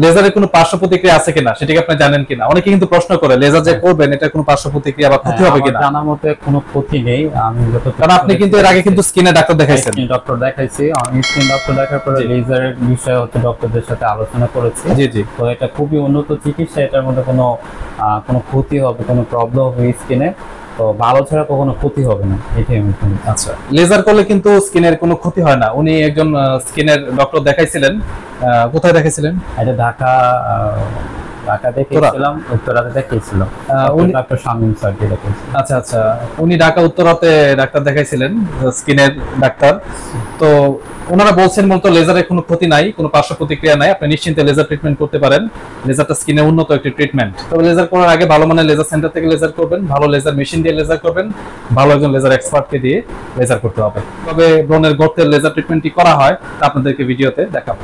লেজারের কোনো পার্শ্ব প্রতিক্রিয়া আছে কিনা সেটা কি আপনি জানেন কিনা? অনেকে কিন্তু প্রশ্ন করে লেজার যে করবেন এটা কোনো পার্শ্ব প্রতিক্রিয়া বা ক্ষতি হবে কিনা। জানার মতে কোনো ক্ষতি নেই। আমি কারণ আপনি কিন্তু এর আগে কিন্তু স্কিনে ডাক্তার দেখাইছেন। স্কিন ডক্টর দেখাইছি, আমি স্কিন ডক্টর দেখার পরে লেজারের বিষয়ে হচ্ছে ডক্টরদের সাথে আলোচনা করেছি। জি জি। তো এটা খুবই উন্নত চিকিৎসা, এটার মধ্যে কোনো ক্ষতি হবে, কোনো প্রবলেম হবে স্কিনে, তো ভালো ছাড়া কখনো ক্ষতি হবে না, এটাই আমি শুনি। আচ্ছা, লেজার করলে কিন্তু স্কিনের কোনো ক্ষতি হয় না। উনি একজন স্কিনের ডক্টর দেখাইছিলেন, কোথায় দেখাইছিলেন? এটা ঢাকা দেখিয়েছিলাম, উত্তরাতে দেখিয়েছিলাম, ডক্টর শামীম স্যার দেখিয়েছিলেন। আচ্ছা আচ্ছা, উনি ঢাকা উত্তরাতে ডাক্তার দেখাইছিলেন, স্কিনের ডাক্তার। তো ওনারা বলছেন মূলত লেজারের কোনো ক্ষতি নাই, কোনো পার্শ্ব প্রতিক্রিয়া নাই, আপনি নিশ্চিন্তে লেজার ট্রিটমেন্ট করতে পারেন। লেজারটা স্কিনে উন্নত একটি ট্রিটমেন্ট। তবে লেজার করার আগে ভালো মানের লেজার সেন্টার থেকে লেজার করবেন, ভালো লেজার মেশিন দিয়ে লেজার করবেন, ভালো একজন লেজার এক্সপার্টকে দিয়ে লেজার করতে হবে। তবে ব্রণের গর্তের লেজার ট্রিটমেন্টটি করা হয় তা আপনাদেরকে ভিডিওতে দেখাবো।